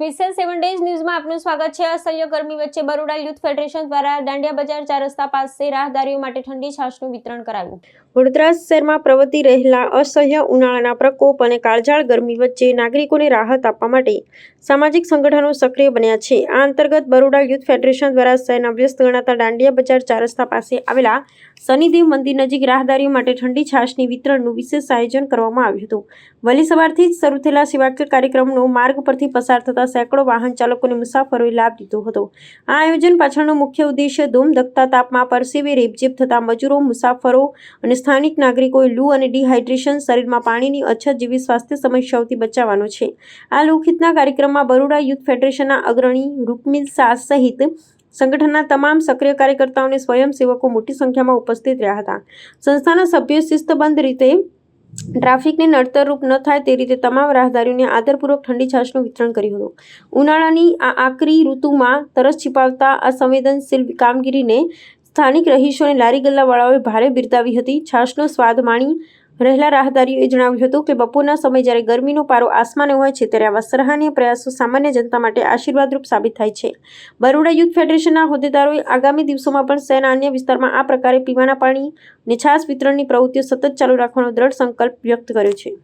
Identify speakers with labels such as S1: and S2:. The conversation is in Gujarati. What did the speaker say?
S1: સ્પેશિયલ 7 ડેઝ ન્યૂઝમાં આપનું સ્વાગત છે। અસહ્ય ગરમી વચ્ચે બરોડા યુથ ફેડરેશન દ્વારા દાંડિયા બજાર 4 રસ્તા પાસે રાહદારીઓ માટે ઠંડી છાશનું વિતરણ કરાયું। વડોદરા શહેરમાં પ્રવર્તી રહેલા અસહ્ય ઉનાળાના પ્રકોપ અને કાળઝાળ ગરમી વચ્ચે નાગરિકોને રાહત આપવા માટે સામાજિક સંગઠનો સક્રિય બન્યા છે। આ અંતર્ગત બરોડા યુથ ફેડરેશન દ્વારા શહેરના વ્યસ્ત ગણાતા દાંડિયા બજાર 4 રસ્તા પાસે આવેલા શનિદેવ મંદિર નજીક રાહદારીઓ માટે ઠંડી છાશની વિતરણનું વિશેષ આયોજન કરવામાં આવ્યું હતું। વહેલી સવારથી જ શરૂ થયેલા સેવાકીય કાર્યક્રમનો માર્ગ પરથી પસાર થતા સેંકડો વાહન ચાલકો અને મુસાફરોએ લાભ લીધો હતો। આ આયોજન પાછળનો મુખ્ય ઉદ્દેશ્ય ધૂમધકતા તાપમાં પરસેવે રેબઝેબ થતા મજૂરો, મુસાફરો અને સ્થાનિક નાગરિકોએ લૂ અને ડિહાઇડ્રેશન, શરીરમાં પાણીની અછત જેવી સ્વાસ્થ્ય સમસ્યાઓથી બચાવવાનો છે। આ લોકહિતના કાર્યક્રમમાં બરોડા યુથ ફેડરેશનના અગ્રણી રૂકમિલ શાહ સહિત સંગઠનના તમામ સક્રિય કાર્યકર્તાઓ અને સ્વયંસેવકો મોટી સંખ્યામાં ઉપસ્થિત રહ્યા હતા। સંસ્થાના સભ્યોએ શિસ્તબદ્ધ રીતે ટ્રાફિકને નડતરરૂપ ન થાય તે રીતે તમામ રાહદારીઓને આદરપૂર્વક ઠંડી છાશનું વિતરણ કર્યું હતું। ઉનાળાની આ આકરી ઋતુમાં તરસ छिपावता અસંવેદનશીલ કામગીરીને સ્થાનિક રહીશો અને લારી ગલ્લાવાળાઓએ ભારે બિરદાવી હતી। છાશનો સ્વાદ માણી રહેલા રાહદારીઓએ જણાવ્યું હતું કે બપોરના સમયે જ્યારે ગરમીનો પારો આસમાને હોય છે ત્યારે આવા સરાહનીય પ્રયાસો સામાન્ય જનતા માટે આશીર્વાદરૂપ સાબિત થાય છે। બરોડા યુથ ફેડરેશનના હોદ્દેદારોએ આગામી દિવસોમાં પણ શહેરના અન્ય વિસ્તારમાં આ પ્રકારે પીવાના પાણી અને છાશ વિતરણની પ્રવૃત્તિઓ સતત ચાલુ રાખવાનો દ્રઢ સંકલ્પ વ્યક્ત કર્યો છે।